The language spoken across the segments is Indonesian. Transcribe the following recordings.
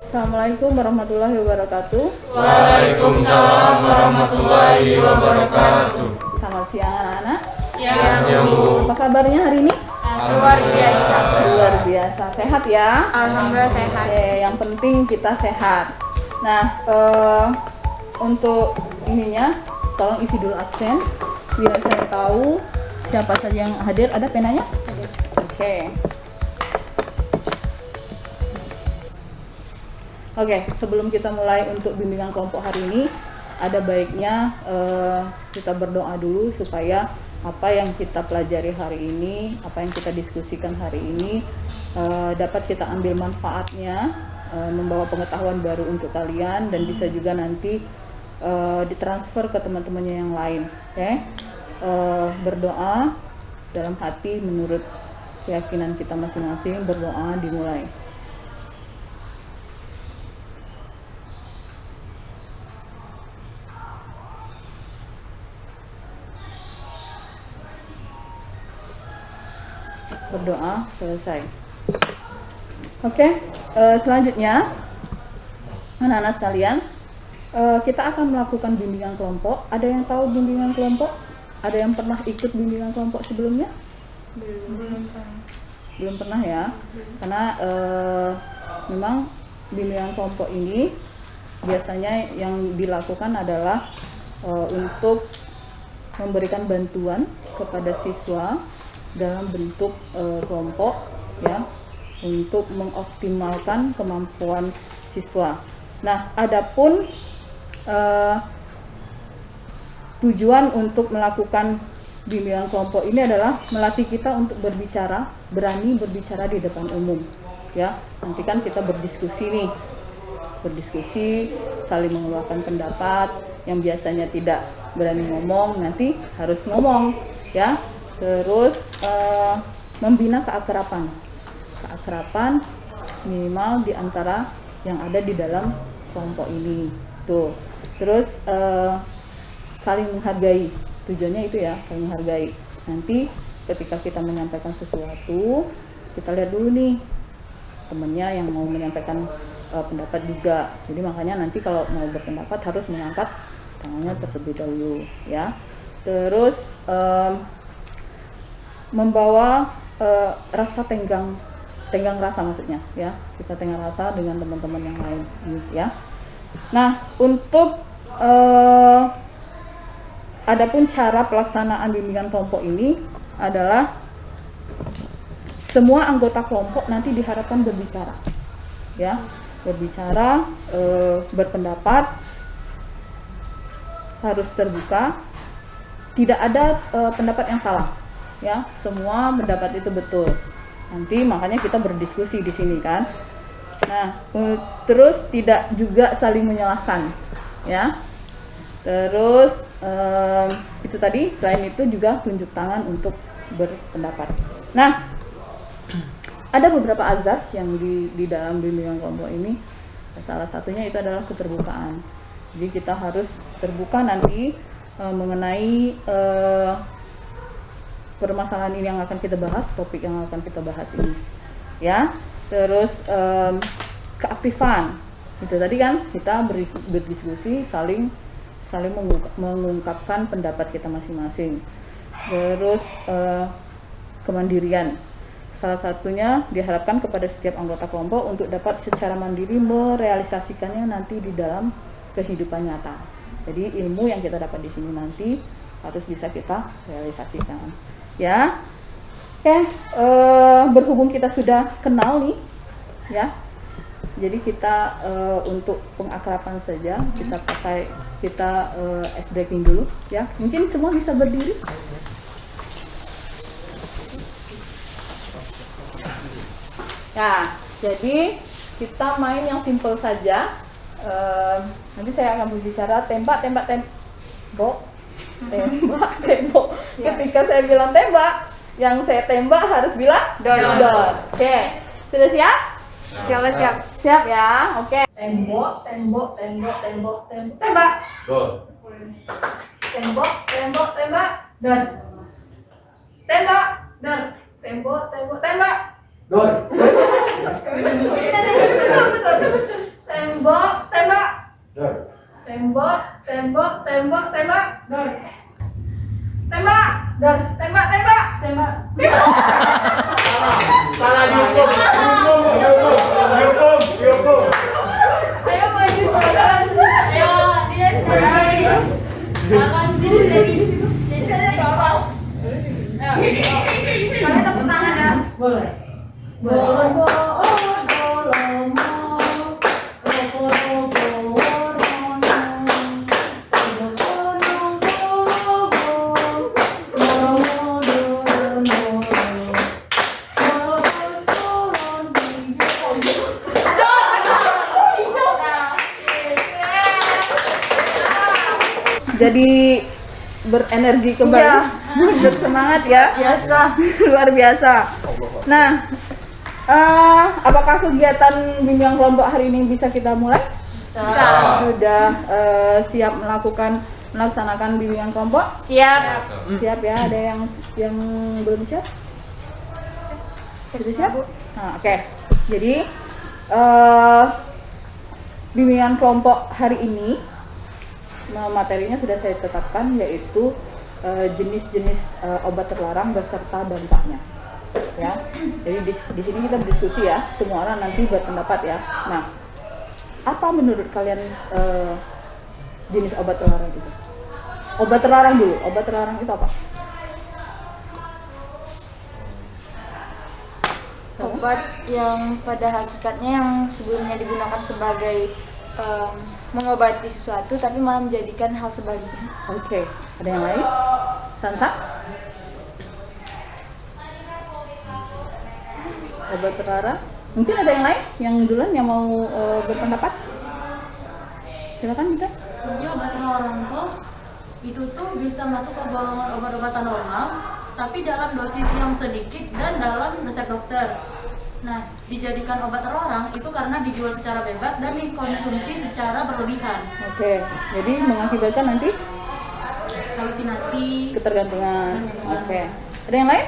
Assalamualaikum warahmatullahi wabarakatuh. Waalaikumsalam warahmatullahi wabarakatuh. Selamat siang anak-anak. Siang Bu. Apa kabarnya hari ini? Luar biasa. Luar biasa. Sehat ya? Alhamdulillah sehat. Oke, yang penting kita sehat. Nah, untuk ininya tolong isi dulu absen biar saya tahu siapa saja yang hadir. Ada penanya? Oke. Oke, sebelum kita mulai untuk bimbingan kelompok hari ini, ada baiknya kita berdoa dulu supaya apa yang kita pelajari hari ini, apa yang kita diskusikan hari ini dapat kita ambil manfaatnya, membawa pengetahuan baru untuk kalian dan bisa juga nanti ditransfer ke teman-temannya yang lain. Oke, berdoa dalam hati menurut keyakinan kita masing-masing. Berdoa dimulai. Berdoa selesai. Oke, selanjutnya anak-anak sekalian, kita akan melakukan bimbingan kelompok. Ada yang tahu bimbingan kelompok? Ada yang pernah ikut bimbingan kelompok sebelumnya? Belum pernah ya, karena memang bimbingan kelompok ini biasanya yang dilakukan adalah untuk memberikan bantuan kepada siswa dalam bentuk kelompok ya, untuk mengoptimalkan kemampuan siswa. Nah, adapun tujuan untuk melakukan bimbingan kelompok ini adalah melatih kita untuk berbicara, berani berbicara di depan umum ya. Nanti kan kita berdiskusi, saling mengeluarkan pendapat. Yang biasanya tidak berani ngomong nanti harus ngomong ya. Terus membina keakraban minimal di antara yang ada di dalam kelompok ini tuh. Terus saling menghargai, tujuannya itu ya, saling menghargai. Nanti ketika kita menyampaikan sesuatu, kita lihat dulu nih temennya yang mau menyampaikan pendapat juga. Jadi makanya nanti kalau mau berpendapat harus mengangkat tangannya terlebih dahulu ya. Terus membawa rasa tenggang rasa maksudnya ya, kita tenggang rasa dengan teman-teman yang lain ya. Nah, untuk adapun cara pelaksanaan bimbingan kelompok ini adalah semua anggota kelompok nanti diharapkan berbicara ya, berpendapat, harus terbuka, tidak ada pendapat yang salah ya, semua pendapat itu betul. Nanti makanya kita berdiskusi di sini kan. Nah, terus tidak juga saling menyalahkan ya. Terus itu tadi, selain itu juga tunjuk tangan untuk berpendapat. Nah, ada beberapa azas yang di dalam bimbingan kelompok ini. Salah satunya itu adalah keterbukaan. Jadi kita harus terbuka nanti mengenai permasalahan ini yang akan kita bahas, topik yang akan kita bahas ini ya. Terus keaktifan itu tadi kan, kita berdiskusi, saling mengungkapkan pendapat kita masing-masing. Terus kemandirian, salah satunya diharapkan kepada setiap anggota kelompok untuk dapat secara mandiri merealisasikannya nanti di dalam kehidupan nyata. Jadi ilmu yang kita dapat di sini nanti harus bisa kita realisasikan ya. Oke, berhubung kita sudah kenal nih ya, jadi kita untuk pengakraban saja kita ice breaking dulu ya. Mungkin semua bisa berdiri. Nah, jadi kita main yang simple saja. Nanti saya akan berbicara tembak. Ketika saya bilang tembak, yang saya tembak harus bilang dor. Oke, sudah siap? Siap ya. Oke. Tembak. Tembak. Dor. Tembak. Dor. Tembak. Dor. Tembak. Dor. Betul. Salah dihukum. Dihukum. Ayo maju silakan. Ayo dia dari. Makan dulu dari. Jadi apa? Ayo. Kalian tepuk tangan ya. Boleh. Jadi berenergi kembali, Iya. bersemangat ya. Biasa. Luar biasa. Nah, apakah kegiatan bimbingan kelompok hari ini bisa kita mulai? Bisa. Sudah siap melaksanakan bimbingan kelompok? Siap. Siap ya. Ada yang belum siap? Sudah siap? Nah, oke. Jadi bimbingan kelompok hari ini materinya sudah saya tetapkan, yaitu jenis-jenis obat terlarang beserta dampaknya. Ya, jadi di sini kita berdiskusi ya, semua orang nanti berpendapat ya. Nah, apa menurut kalian jenis obat terlarang itu? Obat terlarang dulu, obat terlarang itu apa? Obat yang pada hakikatnya yang sebelumnya digunakan sebagai mengobati sesuatu tapi malah menjadikan hal sebaliknya. Oke, ada yang lain? Santa? Obat terlarang? Mungkin ada yang lain yang duluan yang mau berpendapat? Silakan kita. Jadi obat terlarang itu tuh bisa masuk ke golongan obat-obatan normal, tapi dalam dosis yang sedikit dan dalam resep dokter. Nah, dijadikan obat terlarang itu karena dijual secara bebas dan dikonsumsi secara berlebihan. Oke, jadi mengakibatkan nanti Halusinasi. ketergantungan. Oke, ada yang lain?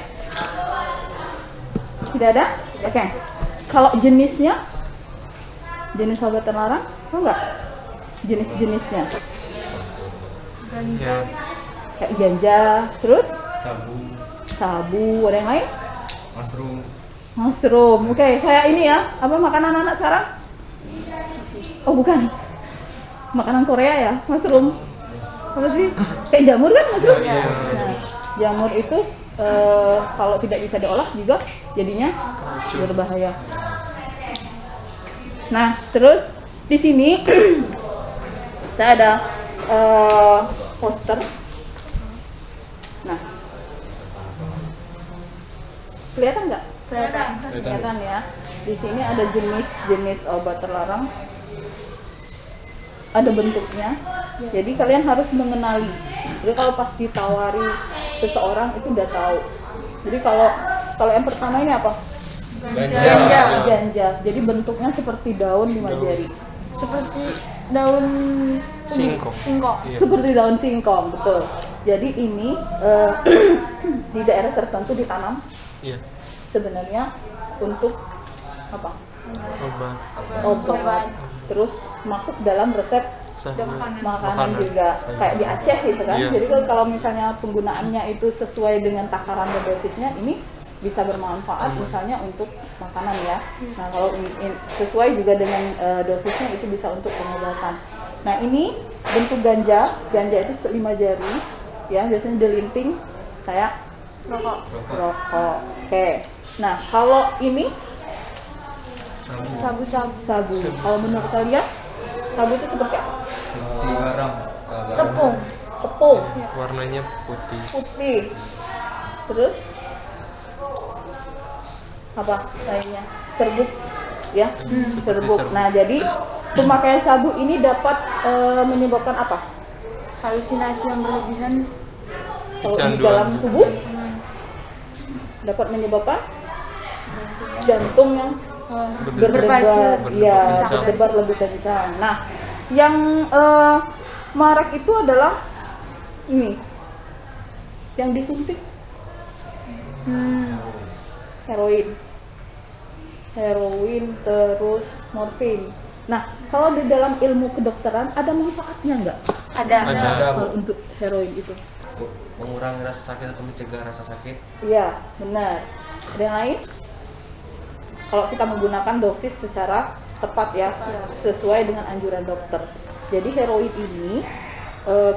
Tidak ada? Oke, kalau jenisnya, jenis obat terlarang, tahu nggak? Jenis-jenisnya, Ganja. kayak ganja, terus Sabu, sabu, ada yang lain? mushroom, Mushroom, oke, kayak ini ya, apa makanan anak sekarang? Oh bukan, makanan Korea ya, mushroom. Apa sih? Kayak jamur kan mushroom? Nah, jamur itu kalau tidak bisa diolah juga jadinya berbahaya. Nah, terus di sini saya ada poster. Nah, kelihatan nggak? Kelihatan ya. Di sini ada jenis-jenis obat terlarang. Ada bentuknya. Jadi kalian harus mengenali. Jadi kalau pas ditawari seseorang itu udah tahu. Jadi kalau yang pertama ini apa? ganja, Ganja. Jadi bentuknya seperti daun 5 jari. Seperti daun Singkong. singkong. Seperti daun singkong, betul. Jadi ini di daerah tertentu ditanam iya, sebenarnya untuk apa? obat, Obat. Terus masuk dalam resep makanan juga, sayur. kayak di Aceh gitu kan. Iya. Jadi kalau misalnya penggunaannya itu sesuai dengan takaran dan dosisnya, ini bisa bermanfaat misalnya untuk makanan ya. Nah kalau sesuai juga dengan dosisnya itu bisa untuk pengobatan. Nah ini bentuk ganja itu 5 jari ya, biasanya dilinting kayak rokok. Oke. Nah kalau ini Sabu-sabu. sabu. Kalau menurut kalian sabu itu seperti apa? Tepung. Tepung warnanya putih, putih. Terus apa lainnya? Serbuk ya, serbuk. serbuk. Nah jadi pemakaian sabu ini dapat menyebabkan apa? Halusinasi yang berlebihan. Kalau di Kecanduan. dalam tubuh dapat menyebabkan jantung yang berdebar, ya kencang. berdebar lebih kencang. Nah yang marak itu adalah ini yang disuntik, heroin terus morfin. Nah kalau di dalam ilmu kedokteran ada manfaatnya nggak Ada. Ada. kalau untuk heroin itu? mengurangi rasa sakit atau mencegah rasa sakit. Iya, benar. Ada yang lain? Kalau kita menggunakan dosis secara tepat ya, sesuai dengan anjuran dokter. Jadi heroin ini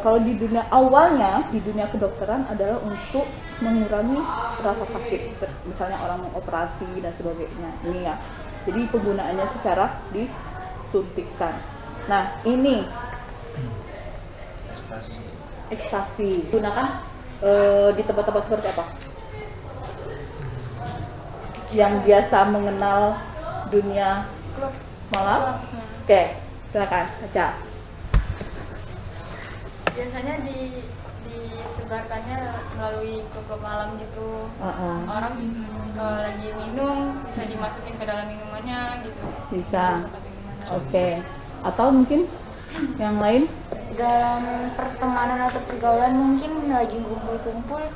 kalau di dunia awalnya, di dunia kedokteran adalah untuk mengurangi rasa sakit, misalnya orang mengoperasi dan sebagainya. Ini ya. Jadi penggunaannya secara disuntikkan. Nah, ini ekstasi gunakan di tempat-tempat seperti apa? Yang biasa mengenal dunia malam? Oke, silakan baca. Biasanya disebarkannya melalui klub malam gitu. Orang lagi minum bisa dimasukin ke dalam minumannya gitu. Bisa. Oke. Atau mungkin yang lain? Dalam pertemanan atau pergaulan mungkin lagi kumpul-kumpul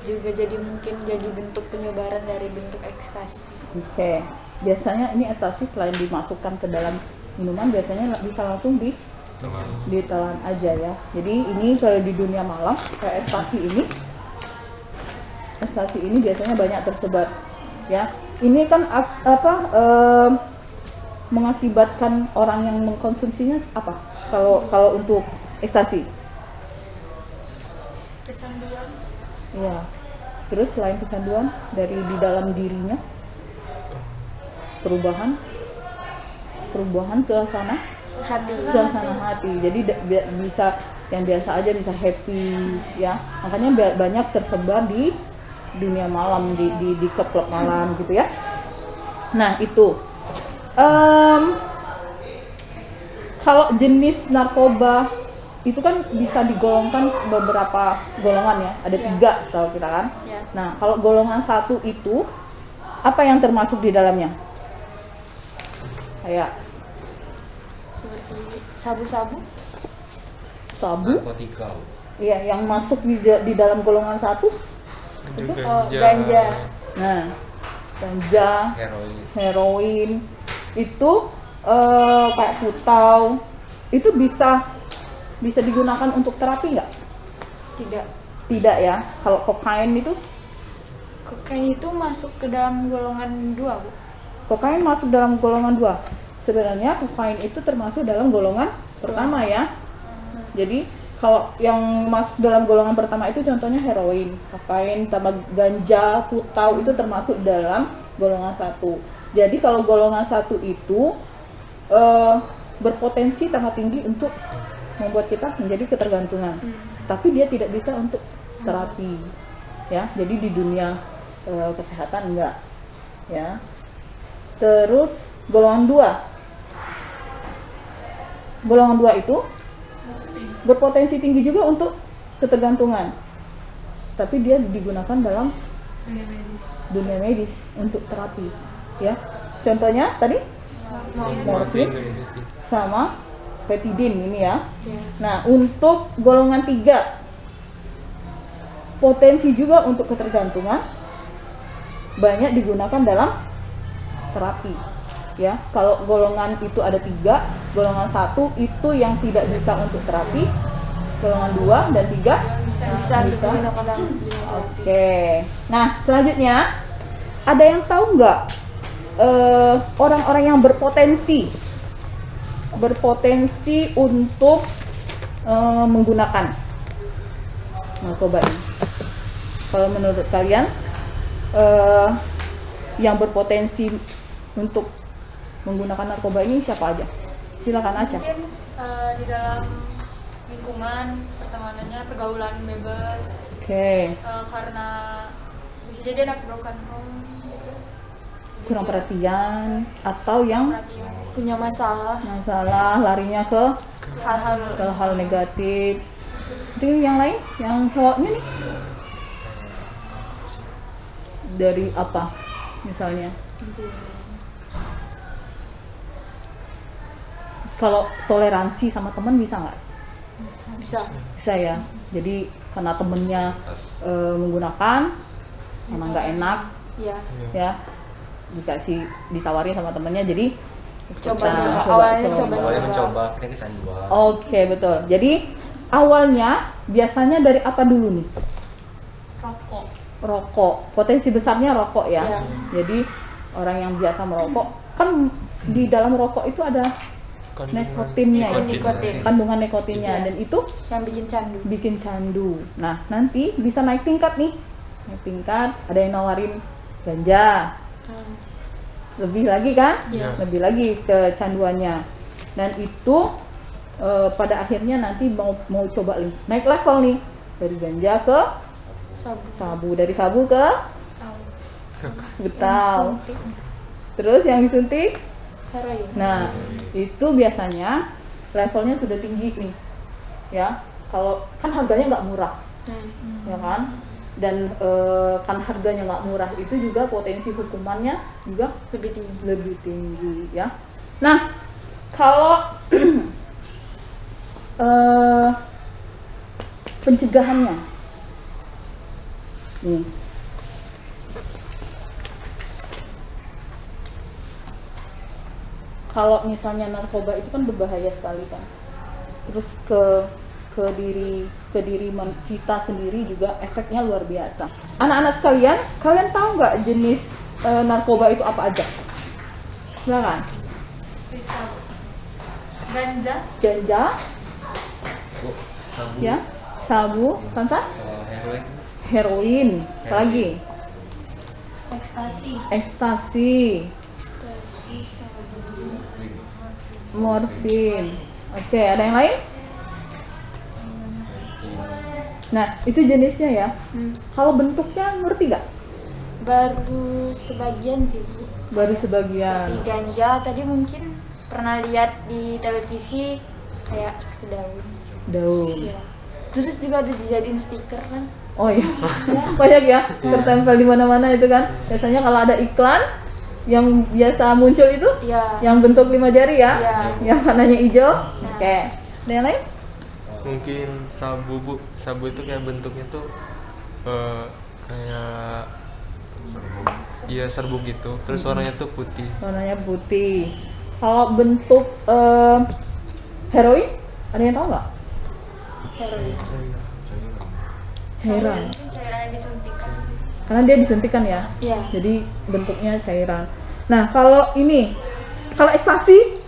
juga mungkin jadi bentuk penyebaran dari bentuk ekstasi. Oke. Biasanya ini ekstasi selain dimasukkan ke dalam minuman, biasanya bisa langsung ditelan aja ya. Jadi ini kalau di dunia malam kayak ekstasi ini biasanya banyak tersebar ya. Ini kan mengakibatkan orang yang mengkonsumsinya apa? Kalau untuk ekstasi? Kecanduan. Iya. Terus selain kecanduan dari di dalam dirinya, perubahan suasana hati. Jadi bisa yang biasa aja bisa happy ya. Makanya banyak tersebar di dunia malam, di klub malam gitu ya. Nah, itu kalau jenis narkoba itu kan bisa digolongkan beberapa golongan ya. Ada 3 tahu kita kan. Ya. Nah, kalau golongan 1 itu apa yang termasuk di dalamnya? Kayak Seperti sabu-sabu. Sabu? Narkotika. Iya, yang masuk di dalam golongan 1. Oh, ganja. Nah, ganja, heroin itu kayak putau itu bisa digunakan untuk terapi nggak? Tidak ya. Kalau kokain itu? Kokain itu masuk ke dalam golongan 2, Bu. Kokain masuk dalam golongan 2. Sebenarnya kokain itu termasuk dalam golongan pertama ya. Jadi kalau yang masuk dalam golongan pertama itu contohnya heroin, kokain, tambah ganja, putau itu termasuk dalam golongan 1. Jadi kalau golongan 1 itu berpotensi sangat tinggi untuk membuat kita menjadi ketergantungan. Tapi dia tidak bisa untuk terapi. Ya, jadi di dunia kesehatan enggak. Ya. Terus golongan 2. Golongan 2 itu berpotensi tinggi juga untuk ketergantungan. Tapi dia digunakan dalam dunia medis untuk terapi, ya. Contohnya tadi morfin sama petidin ini ya. Nah, untuk golongan 3 potensi juga untuk ketergantungan banyak digunakan dalam terapi. Ya, kalau golongan itu ada 3, golongan 1 itu yang tidak bisa untuk terapi, golongan 2 dan 3 bisa digunakan dalam dunia terapi. Oke. Nah, selanjutnya ada yang tahu nggak orang-orang yang berpotensi untuk menggunakan narkoba ini? Kalau menurut kalian yang berpotensi untuk menggunakan narkoba ini siapa aja? Silakan aja. Mungkin di dalam lingkungan pertemanannya, pergaulan bebas. Oke. Karena bisa jadi anak broken home gitu. Kurang perhatian atau yang Punya masalah larinya ke hal-hal hal negatif. Itu yang lain, yang cowoknya nih dari apa misalnya? Kalau toleransi sama teman bisa nggak? Bisa ya. Jadi karena temennya menggunakan, karena nggak enak, ya. ya ditawarin sama temennya, jadi Awalnya coba mencoba akhirnya kecanduan. Oke, betul. Jadi awalnya biasanya dari apa dulu nih? Rokok. Rokok. Potensi besarnya rokok ya. Iya. Jadi orang yang biasa merokok kan di dalam rokok itu ada nikotinnya ya? Nikotin. Kandungan nikotinnya, Iya. dan itu Yang bikin candu. Nah, nanti bisa naik tingkat nih. Naik tingkat, ada yang nawarin ganja. Lebih lagi kan? Iya. Lebih lagi kecanduannya. Dan itu pada akhirnya nanti mau coba naik level nih. Dari ganja ke sabu, dari sabu ke betal. Terus yang disuntik Heroin. Nah, itu biasanya levelnya sudah tinggi nih, ya. Kalau kan harganya nggak murah, ya kan? Dan kan harganya nggak murah, itu juga potensi hukumannya juga lebih tinggi, ya. Nah, kalau pencegahannya, nih. Kalau misalnya narkoba itu kan berbahaya sekali kan, terus ke diri kita sendiri juga efeknya luar biasa. Anak-anak sekalian, kalian tahu nggak jenis narkoba itu apa aja? Silakan. Ganja, Sabu. ya, sabu, Sansa, Heroin. heroin, apa lagi? Ekstasi, morfin. Oke, ada yang lain? Nah, itu jenisnya ya. Kalau bentuknya ngerti gak? Baru sebagian sih, Bu. Baru sebagian. Seperti ganja tadi mungkin pernah lihat di televisi kayak seperti daun. Daun. Iya. Terus juga ada dijadiin stiker kan. Oh iya. Banyak ya, tertempel di mana-mana itu kan. Biasanya kalau ada iklan yang biasa muncul itu, Iya. yang bentuk 5 jari ya, Iya. yang warnanya hijau. Oke. Ada yang lain? Mungkin sabu, Bu. Sabu itu kayak bentuknya tuh kayak iya serbuk gitu. Terus warnanya tuh putih. Warnanya putih. Kalau bentuk heroin, ada yang tahu nggak? Heroin. Cairan. Mungkin cairan yang disuntikan. Karena dia disuntikan ya. Iya. Jadi bentuknya cairan. Nah, kalau ekstasi,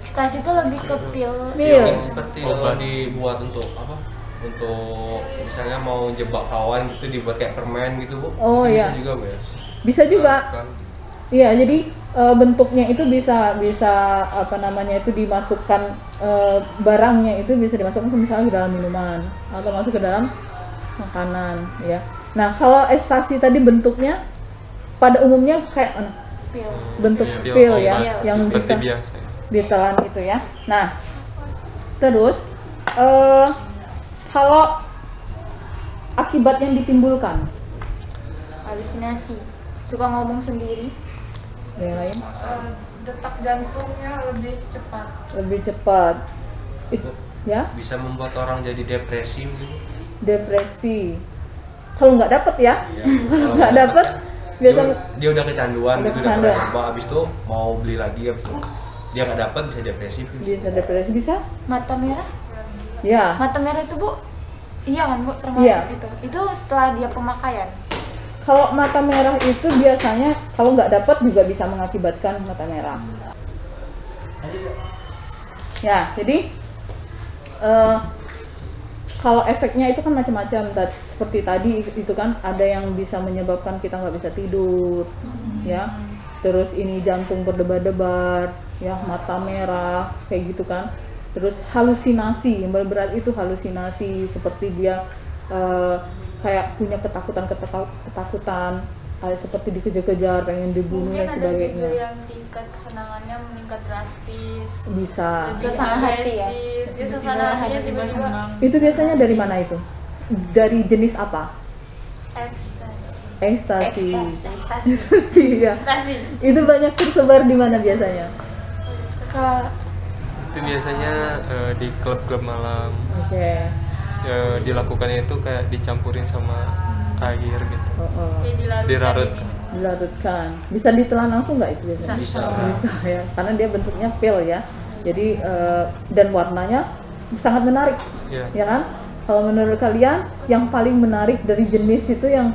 Ekstasi itu lebih ke pil. pil. Seperti kalau dibuat untuk apa? Untuk misalnya mau jebak kawan gitu, dibuat kayak permen gitu, Bu. Oh, Itu iya. Bisa juga, Bu ya. Bisa juga. Kan Iya, jadi bentuknya itu bisa apa namanya itu dimasukkan barangnya itu bisa dimasukkan misalnya ke dalam minuman atau masuk ke dalam makanan, ya. Nah, kalau ekstasi tadi bentuknya pada umumnya kayak mana? Pil. Bentuk pil, pil oh, ya, iya. yang seperti bisa biasa. ditelan itu ya. Nah, terus kalau akibat yang ditimbulkan, Halusinasi. Suka ngomong sendiri. ada yang lain Detak jantungnya lebih cepat. lebih cepat, ya, Bisa membuat orang jadi depresi gitu. depresi. Kalau nggak dapet ya, Ya, kalau nggak dapet biasa dia udah kecanduan Udah gitu, udah pernah kecanduan. coba, abis itu mau beli lagi, abis itu dia nggak dapat, bisa depresif gitu. bisa depresi, bisa, Mata merah. ya. Mata merah itu, Bu. Iya kan, Bu? Termasuk Iya. itu. Itu setelah dia pemakaian. Kalau mata merah itu biasanya kalau nggak dapat juga bisa mengakibatkan mata merah. Ya, jadi kalau efeknya itu kan macam-macam. Seperti tadi itu kan ada yang bisa menyebabkan kita nggak bisa tidur, ya. Terus ini jantung berdebar-debar, ya, mata merah, kayak gitu kan. Terus halusinasi, yang berat itu halusinasi, seperti dia kayak punya ketakutan, seperti dikejar-kejar, pengen dibunuh Mungkin dan ada juga sebagainya. yang tingkat kesenangannya meningkat drastis. Bisa. Suasana hati ya. Dia suasana hatinya tiba-tiba Itu biasanya dari mana itu? Dari jenis apa? ekstasi. Ekstasi. Ekstasi. Iya. Ekstasi. Itu banyak tersebar di mana biasanya? Kalau Itu biasanya di klub-klub malam. Oke. Dilakukannya itu kayak dicampurin sama air gitu. kayak Dirarut. Dilarutkan. Bisa ditelan langsung nggak itu biasanya? Bisa. Bisa ya, karena dia bentuknya pil ya. Jadi dan warnanya sangat menarik, Iya. ya kan? Kalau menurut kalian yang paling menarik dari jenis itu yang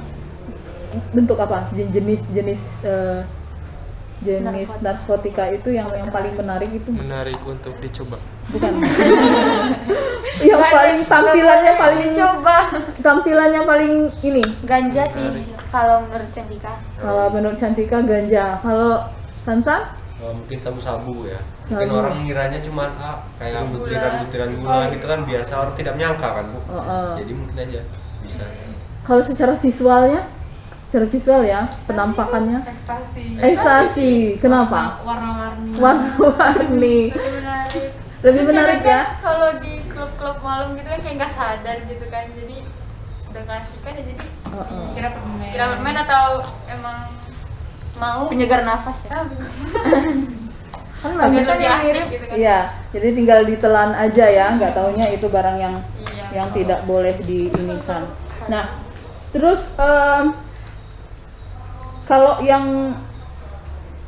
bentuk apa? Jenis narkotika itu yang paling menarik itu Menarik untuk dicoba. bukan? Yang paling tampilannya paling dicoba. tampilannya paling ini. Ganja sih kalau menurut Cantika. Kalau menurut Cantika ganja. Kalau Sansan? Mungkin sabu-sabu ya. Mungkin Sabu. orang ngiranya cuma kayak butiran-butiran gula gitu kan, biasa orang tidak menyangka kan, Bu. Jadi mungkin aja bisa. Kalau secara visualnya, secara visual ya, penampakannya ekstasi. Kenapa? Warna-warni. Warna-warni. menarik. Lebih Terus menarik kadang ya. kan kalau di klub-klub malam gitu kan kayak nggak sadar gitu kan, jadi udah kasih kan ya, jadi Kira permen. kira permen atau emang mau Penyegar nafas ya. Kan biar lagi- lebih asik gitu kan. Iya, jadi tinggal ditelan aja ya, nggak taunya itu barang yang Iya. tidak boleh diinikan. Nah, terus kalau yang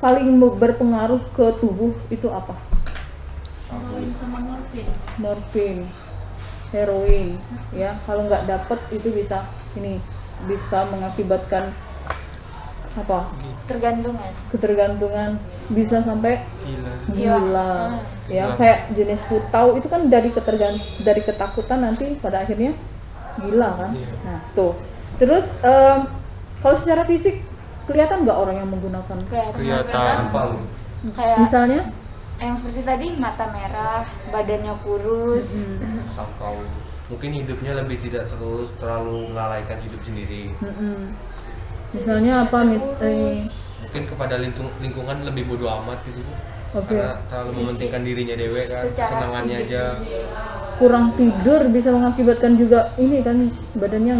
paling berpengaruh ke tubuh itu apa? Heroin sama morfin. Morfin, heroin, ya. Kalau nggak dapet itu bisa mengakibatkan apa? Tergantungan. Ketergantungan, bisa sampai Gila. gila. Ya, Gila. kayak jenis putau itu kan dari ketakutan nanti pada akhirnya gila kan. Iya. Nah, tuh. Terus kalau secara fisik kelihatan nggak orang yang menggunakan? Kelihatan. Gampang. Kayak Misalnya? yang seperti tadi, mata merah, badannya kurus. Sangkau. Mungkin hidupnya lebih tidak terlalu melalaikan hidup sendiri. Misalnya apa? Mungkin kepada lingkungan lebih bodoh amat gitu, Bu. Oke. Karena terlalu mementingkan dirinya dewek kan, Secara kesenangannya fisik. aja. Kurang tidur bisa mengakibatkan juga ini kan, badannya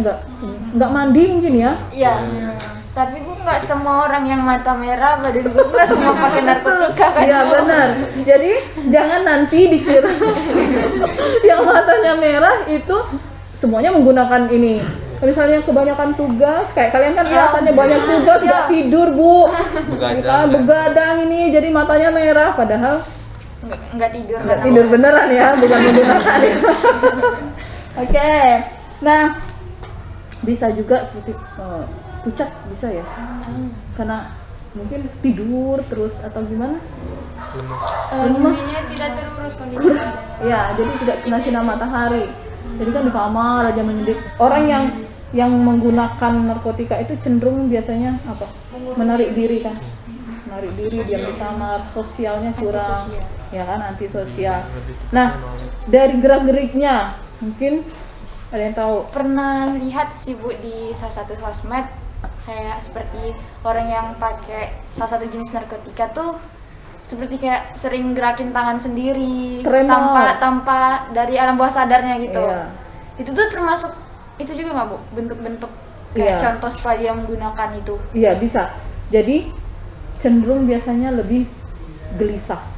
nggak mandi mungkin ya. Iya. Tapi Bu, nggak semua orang yang mata merah, badan kurus, nggak semua pakai narkotika kan? Iya benar. Jadi jangan nanti dikira yang matanya merah itu semuanya menggunakan ini. Misalnya kebanyakan tugas, kayak kalian kan Iya. alasannya banyak tugas, nggak tidur Bu, Begadang. begadang ini, jadi matanya merah, padahal Nggak tidur. nggak tidur beneran ya, bukan menggunakan. Oke, nah bisa juga seperti pucat bisa ya, karena mungkin tidur terus atau gimana? Lemas. Intinya tidak terurus kondisi badannya. Ya, jadi tidak kena sinar matahari. Jadi kan di kamar aja menyendiri. Orang yang menggunakan narkotika itu cenderung biasanya apa? Menarik diri kan. Menarik diri, diam di kamar, sosialnya kurang. Antisosial. Ya kan, antisosial. Nah, dari gerak-geriknya mungkin ada yang tahu. Pernah lihat sih Bu di salah satu sosmed, kayak seperti orang yang pakai salah satu jenis narkotika tuh seperti kayak sering gerakin tangan sendiri Tremor. tanpa dari alam bawah sadarnya gitu. Iya. Itu tuh termasuk itu juga nggak Bu, bentuk-bentuk kayak Iya. contoh setelah dia menggunakan itu. Iya, bisa. Jadi cenderung biasanya lebih gelisah.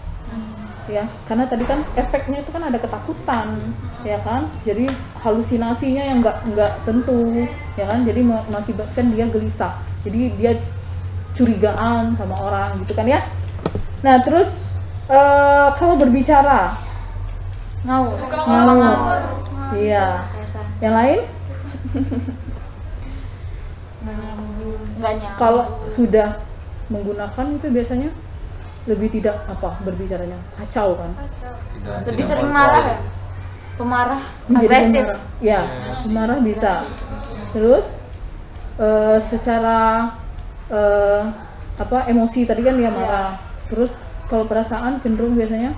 Ya, karena tadi kan efeknya itu kan ada ketakutan, ya kan? Jadi halusinasinya yang nggak tentu, ya kan? Jadi mengakibatkan dia gelisah. Jadi dia curigaan sama orang gitu kan ya. Nah, terus kalau berbicara, Ngawur. ngawur. Iya. Biasa. Yang lain Nggak nyamuk. kalau sudah menggunakan itu biasanya lebih tidak berbicaranya kacau kan? Lebih Tidak sering kontrol. marah ya. Pemarah, Menjadi agresif. pemarah. Ya, pemarah bisa. Terus secara emosi tadi kan dia marah. Terus kalau perasaan cenderung biasanya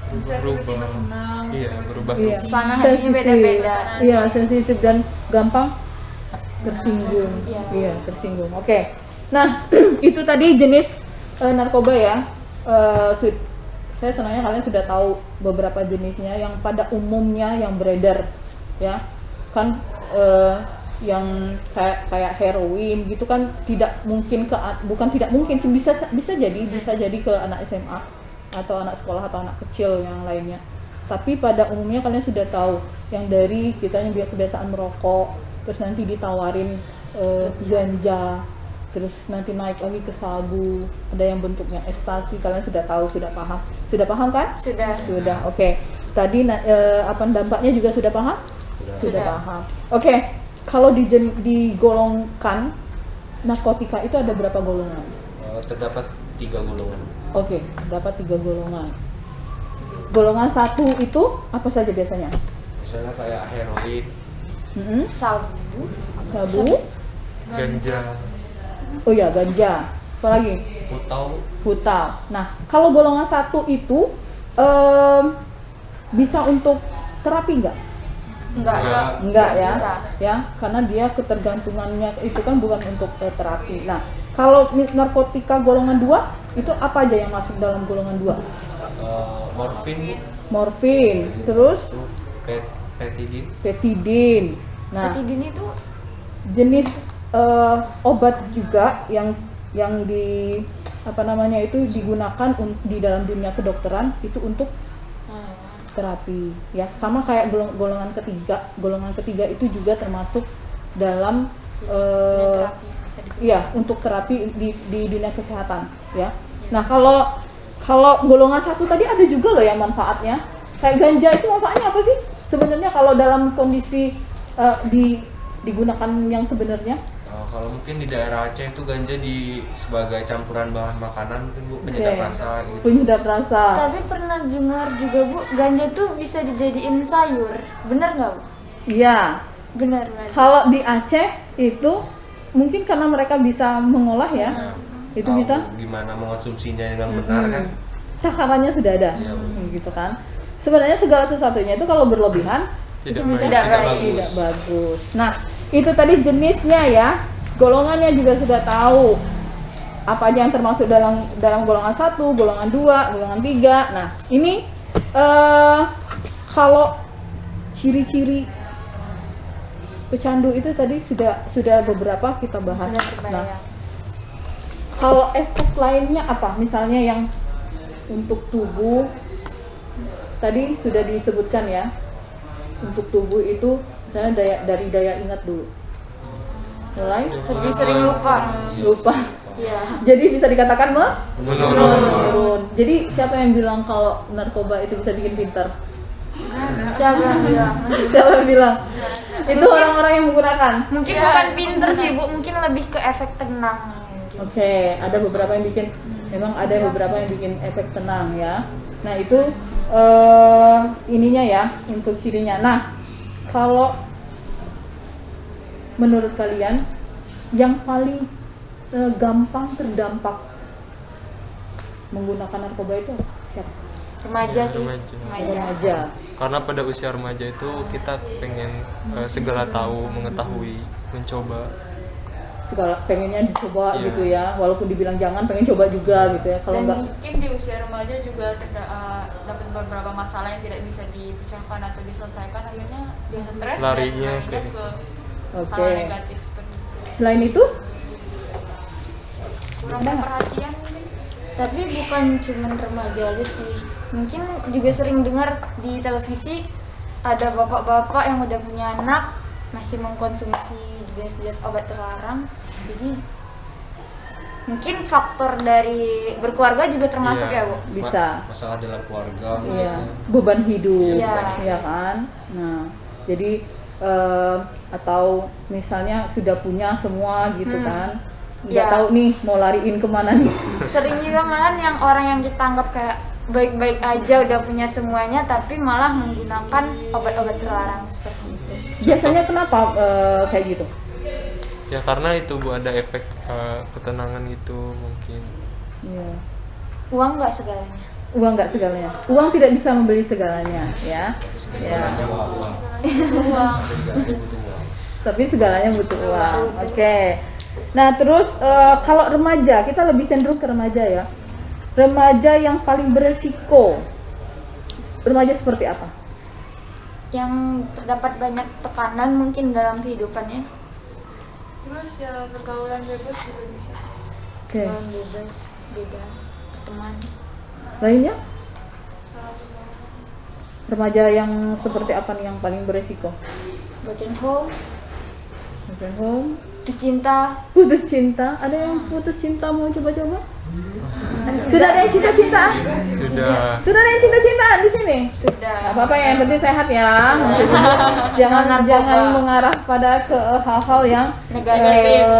Berubah. Iya, berubah. iya, Suasana hatinya beda-beda. Iya, sensitif dan gampang tersinggung. Iya. Iya, tersinggung. Oke. Nah, itu tadi jenis narkoba ya. Saya senangnya kalian sudah tahu beberapa jenisnya yang pada umumnya yang beredar ya. Kan yang kayak heroin gitu kan tidak mungkin bukan tidak mungkin sih, bisa jadi ke anak SMA atau anak sekolah atau anak kecil yang lainnya. Tapi pada umumnya kalian sudah tahu yang dari kitanya biar kebiasaan merokok, terus nanti ditawarin ganja, terus nanti naik lagi ke sabu, ada yang bentuknya ekstasi. Kalian sudah tahu, sudah paham kan? Sudah. Sudah, oke. tadi apa dampaknya juga sudah paham? Sudah paham. Oke, kalau digolongkan narkotika itu ada berapa golongan? Terdapat 3 golongan. Oke, dapat 3 golongan. Golongan 1 itu apa saja biasanya? Misalnya kayak heroin, Sabu. Ganja. Oh ya, ganja. Apa lagi? Putal. Nah, kalau golongan 1 itu bisa untuk terapi nggak? Enggak ya. Bisa. Ya, karena dia ketergantungannya itu kan bukan untuk terapi. Nah, kalau narkotika golongan 2 itu apa aja yang masuk dalam golongan 2? Morfin, terus petidin. Nah, Petidin itu jenis obat juga yang di apa namanya itu digunakan di dalam dunia kedokteran itu untuk terapi ya, sama kayak golongan ketiga itu juga termasuk dalam terapi bisa ya untuk terapi di dunia kesehatan ya. Nah, kalau golongan 1 tadi ada juga loh yang manfaatnya kayak ganja. Itu manfaatnya apa sih sebenarnya kalau dalam kondisi digunakan yang sebenarnya? Kalau mungkin di daerah Aceh itu ganja sebagai campuran bahan makanan mungkin Bu, penyedap rasa gitu. Penyedap rasa. Tapi pernah dengar juga Bu, ganja tuh bisa dijadiin sayur. Bener nggak Bu? Iya. Bener banget. Kalau di Aceh itu mungkin karena mereka bisa mengolah ya. Itu Tahu bisa gimana mengonsumsinya yang benar kan. takarannya sudah ada. Iya, Gitu kan. Sebenarnya segala sesuatunya itu kalau berlebihan Tidak itu baik. tidak bagus. Nah, itu tadi jenisnya ya. Golongannya juga sudah tahu. Apa aja yang termasuk dalam golongan 1, golongan 2, golongan 3. Nah, ini kalau ciri-ciri pecandu itu tadi sudah beberapa kita bahas. Sudah terbayang. Nah, kalau efek lainnya apa? Misalnya yang untuk tubuh tadi sudah disebutkan ya. Untuk tubuh itu misalnya dari daya ingat dulu. Mulai Lebih sering lupa. Iya. Jadi bisa dikatakan Menurun. menurun. Jadi siapa yang bilang kalau narkoba itu bisa bikin pintar? Siapa yang bilang? Siapa yang bilang? Itu orang-orang yang menggunakan. Mungkin bukan pinter sih Bu, mungkin lebih ke efek tenang. Oke, ada beberapa yang bikin, memang ada beberapa yang bikin efek tenang ya. Nah itu ininya ya, untuk cirinya. Nah, kalau menurut kalian yang paling gampang terdampak menggunakan narkoba itu siapa? Remaja sih. Remaja. Remaja. Karena pada usia remaja itu kita pengen segala tahu, mengetahui, mencoba. Segala pengennya dicoba Iya. gitu ya, walaupun dibilang jangan pengen coba juga gitu ya. Kalau Dan enggak mungkin di usia remaja juga dapat beberapa masalah yang tidak bisa dipecahkan atau diselesaikan, akhirnya dia stres Larinya dan kayak ke Oke. hal negatif seperti itu. Selain itu Kurangnya perhatian mungkin. Tapi bukan cuma remaja aja sih. Mungkin juga sering dengar di televisi ada bapak-bapak yang udah punya anak masih mengkonsumsi jenis-jenis obat terlarang. Jadi mungkin faktor dari berkeluarga juga termasuk Iya. ya Bu. bisa. Masalah dalam keluarga Iya, mungkin. beban hidup, Iya. ya kan. Nah, jadi atau misalnya sudah punya semua gitu kan, nggak Iya. tahu nih mau lariin kemana nih. Sering juga malah yang orang yang kita anggap kayak baik-baik aja udah punya semuanya tapi malah menggunakan obat-obat terlarang seperti itu. Biasanya kenapa kayak gitu? Ya karena itu Bu ada efek ketenangan gitu mungkin. Iya. Uang nggak segalanya. Uang nggak segalanya. Uang tidak bisa membeli segalanya, ya. Ya. Tapi segalanya butuh uang. Oke. Nah, terus kalau remaja, kita lebih cenderung ke remaja ya. Remaja yang paling beresiko. Remaja seperti apa? Yang terdapat banyak tekanan mungkin dalam kehidupannya. Terus ya pergaulan bebas juga bisa. Oke. Bebas, beda teman. Lainnya? Salah satu. Remaja yang seperti apa nih yang paling beresiko? Broken home, Broken home, putus cinta. Putus cinta? Ada yang putus cinta mau coba-coba? Sudah ada yang cinta-cinta? Sudah. Sudah ada yang cinta-cintaan di sini? Sudah. Gak apa-apa ya, yang penting sehat ya. jangan Narkoba. jangan mengarah pada ke hal-hal yang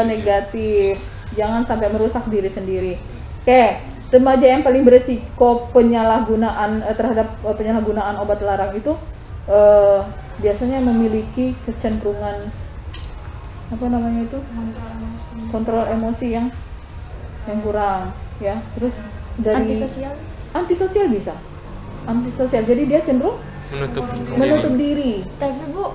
negatif. Jangan sampai merusak diri sendiri. Oke, remaja yang paling berisiko penyalahgunaan terhadap penyalahgunaan obat terlarang itu biasanya memiliki kecenderungan apa namanya itu, kontrol emosi yang kurang, ya. Terus dari antisosial bisa, antisosial. Jadi dia cenderung menutup diri. Tapi Bu,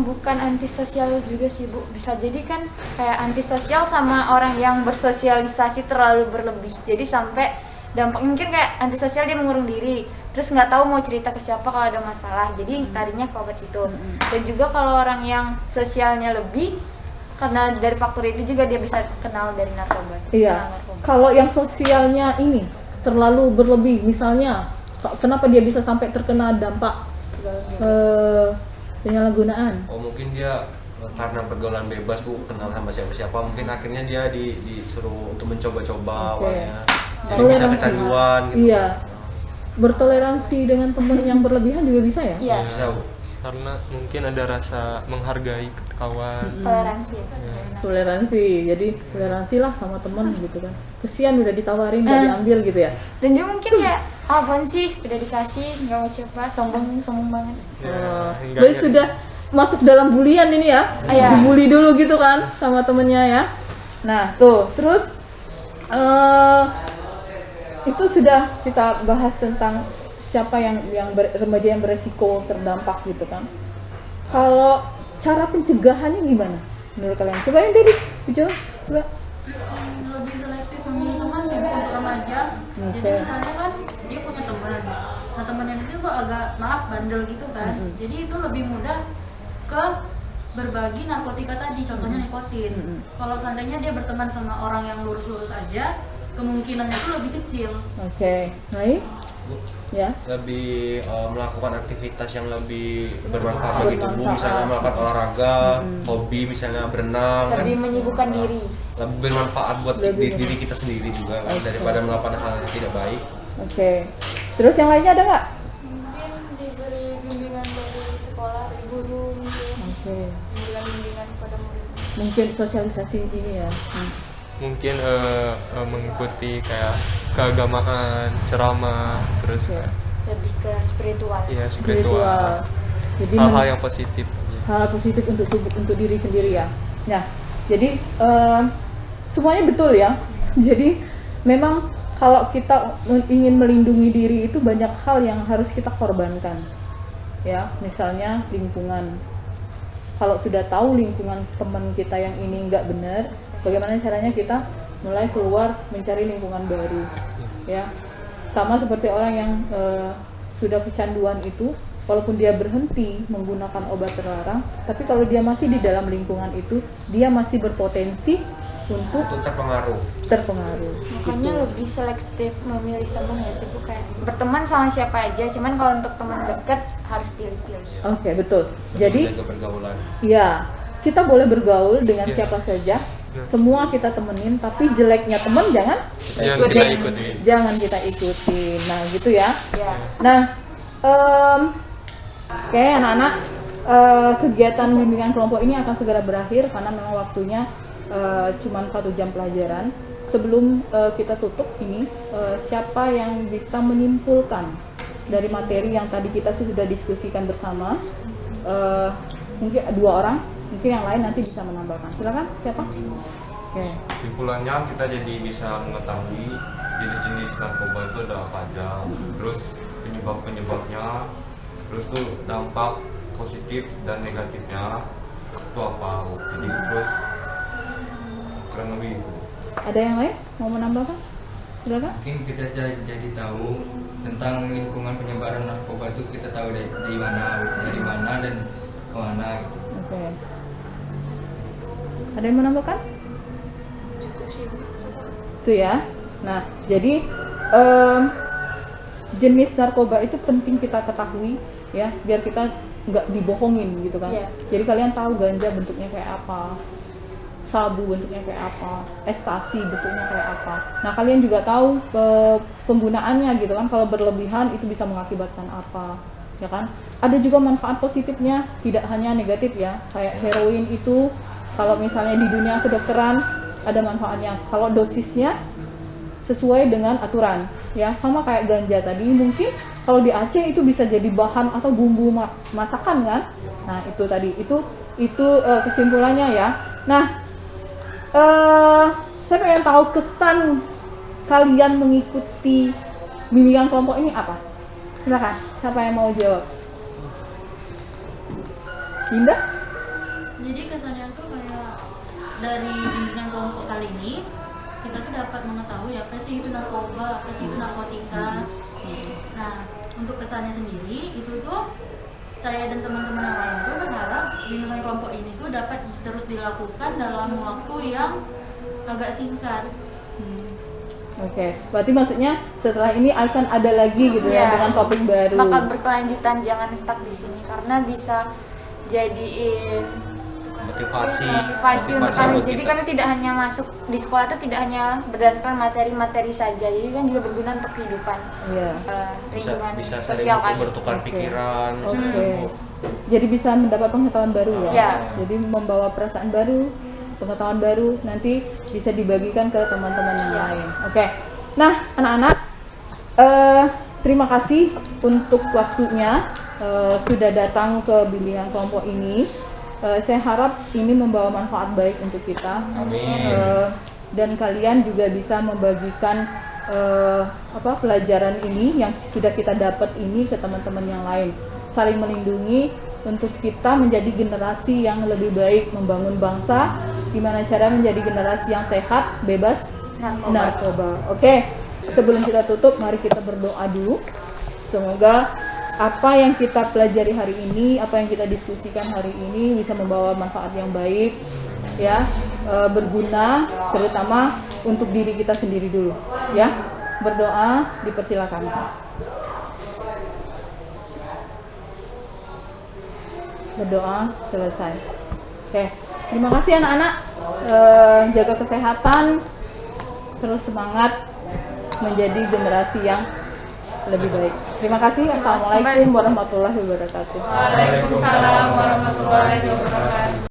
bukan antisosial juga sih Bu, bisa jadi kan kayak antisosial sama orang yang bersosialisasi terlalu berlebih, jadi sampai dampak mungkin kayak antisosial dia mengurung diri, terus nggak tahu mau cerita ke siapa kalau ada masalah, jadi larinya ke obat itu. Dan juga kalau orang yang sosialnya lebih, karena dari faktor itu juga dia bisa kenal dari narkoba. Iya. Kalau yang sosialnya ini terlalu berlebih, misalnya kenapa dia bisa sampai terkena dampak penyalahgunaan? Oh mungkin dia karena pergaulan bebas Bu, kenal sama siapa-siapa, mungkin akhirnya dia disuruh untuk mencoba-coba awalnya. Jadi bisa kecanduan gitu. Iya. Bertoleransi dengan teman yang berlebihan juga bisa ya? Iya. Bisa Bu. Karena mungkin ada rasa menghargai kawan. Toleransi. Toleransi, jadi toleransi lah sama temen gitu kan. Kesian udah ditawarin nggak diambil gitu ya. Dan juga mungkin kayak apaan sih udah dikasih nggak mau coba, sombong banget. Jadi sudah masuk dalam bulian ini ya. Iya. Dibully dulu gitu kan sama temennya ya. Nah tuh terus itu sudah kita bahas tentang siapa yang remaja yang beresiko terdampak gitu kan. Kalau cara pencegahannya gimana menurut kalian? Coba yang Dedi, coba. Lebih selektif memilih teman sih untuk remaja. Jadi misalnya kan dia punya teman, nah temannya itu tuh agak bandel gitu kan. Jadi itu lebih mudah ke berbagi narkotika tadi, contohnya nikotin. Kalau seandainya dia berteman sama orang yang lurus-lurus aja, kemungkinannya itu lebih kecil. Oke, baik. Ya. Lebih melakukan aktivitas yang lebih bermanfaat bagi tubuh, misalnya melakukan olahraga, hobi misalnya berenang, Lebih kan menyibukkan diri. lebih bermanfaat buat diri kita sendiri juga kan, daripada melakukan hal yang tidak baik. Oke. Terus yang lainnya ada nggak? Mungkin diberi bimbingan dari sekolah, dari guru mungkin. Oke. Bimbingan kepada murid. Mungkin sosialisasi ini ya. Mungkin mengikuti kayak keagamaan, ceramah, terus Lebih ke spiritual. ya spiritual. Jadi Hal-hal yang positif. hal positif untuk tubuh, untuk diri sendiri ya. Nah, jadi semuanya betul ya. Jadi memang kalau kita ingin melindungi diri itu banyak hal yang harus kita korbankan. Ya, misalnya lingkungan. Kalau sudah tahu lingkungan teman kita yang ini nggak benar, bagaimana caranya kita mulai keluar mencari lingkungan baru, ya. Sama seperti orang yang sudah kecanduan itu, walaupun dia berhenti menggunakan obat terlarang, tapi kalau dia masih di dalam lingkungan itu, dia masih berpotensi untuk terpengaruh. Makanya lebih selektif memilih teman ya sih Bu, kayak berteman sama siapa aja, cuman kalau untuk teman dekat harus pilih-pilih. Oke, betul. Jadi Jaga pergaulan. ya, kita boleh bergaul dengan siapa saja, semua kita temenin, tapi jeleknya temen jangan Kita ikuti. jangan kita ikutin. Nah, gitu ya. Ya. Nah, oke anak-anak, kegiatan bimbingan kelompok ini akan segera berakhir karena memang waktunya cuma 1 jam pelajaran. Sebelum kita tutup ini, siapa yang bisa menyimpulkan dari materi yang tadi kita sudah diskusikan bersama? Mungkin 2 orang, mungkin yang lain nanti bisa menambahkan. Silakan, siapa? Oke. Kesimpulannya kita jadi bisa mengetahui jenis-jenis narkoba itu ada apa aja, terus penyebab-penyebabnya, terus tuh dampak positif dan negatifnya itu apa. Jadi terus kurang lebih itu. Ada yang lain mau menambahkan? Silakan. Mungkin kita jadi tahu tentang lingkungan penyebaran narkoba itu, kita tahu dari mana dan kemana gitu. Oke. Ada yang menambahkan? Cukup sih. Itu ya. Nah, jadi jenis narkoba itu penting kita ketahui ya, biar kita nggak dibohongin gitu kan. Iya. Jadi kalian tahu ganja bentuknya kayak apa, sabu bentuknya kayak apa, ekstasi bentuknya kayak apa. Nah kalian juga tahu penggunaannya gitu kan, kalau berlebihan itu bisa mengakibatkan apa, ya kan. Ada juga manfaat positifnya, tidak hanya negatif ya. Kayak heroin itu kalau misalnya di dunia kedokteran ada manfaatnya kalau dosisnya sesuai dengan aturan, ya. Sama kayak ganja tadi, mungkin kalau di Aceh itu bisa jadi bahan atau bumbu masakan kan. Nah itu tadi, itu kesimpulannya ya. Nah saya pengen tahu kesan kalian mengikuti bimbingan kelompok ini apa? Silakan, siapa yang mau jawab? Indah? Jadi kesannya tuh kayak dari bimbingan kelompok kali ini kita tuh dapat mengetahui apa sih itu narkoba, apa sih itu narkotika. Nah, untuk pesannya sendiri itu tuh saya dan teman-teman yang lain tuh berharap bimbingan kelompok ini tuh dapat terus dilakukan dalam waktu yang agak singkat. Oke, berarti maksudnya setelah ini akan ada lagi gitu ya dengan topik baru. Bakal berkelanjutan, jangan stuck di sini karena bisa jadiin motivasi untuk kami. buat Jadi kita. kan tidak hanya masuk di sekolah itu tidak hanya berdasarkan materi-materi saja, jadi kan juga berguna untuk kehidupan Iya. lingkungan bisa sosial saling kami. bertukar pikiran. Oke. Jadi bisa mendapat pengetahuan baru ya. Ya. Jadi membawa perasaan baru, pengetahuan baru, nanti bisa dibagikan ke teman-teman yang lain. Oke. Nah, anak-anak, terima kasih untuk waktunya sudah datang ke bimbingan kelompok ini. Saya harap ini membawa manfaat baik untuk kita. Amin. Dan kalian juga bisa membagikan pelajaran ini yang sudah kita dapat ini ke teman-teman yang lain. Saling melindungi untuk kita menjadi generasi yang lebih baik, membangun bangsa. Gimana cara menjadi generasi yang sehat, bebas narkoba. Oke, sebelum kita tutup, mari kita berdoa dulu. Semoga apa yang kita pelajari hari ini, apa yang kita diskusikan hari ini bisa membawa manfaat yang baik, ya, berguna, terutama untuk diri kita sendiri dulu, ya. Berdoa, dipersilakan. Berdoa, selesai. Oke, terima kasih anak-anak. Jaga kesehatan, terus semangat menjadi generasi yang lebih baik. Terima kasih. Assalamualaikum warahmatullahi wabarakatuh. Waalaikumsalam warahmatullahi wabarakatuh.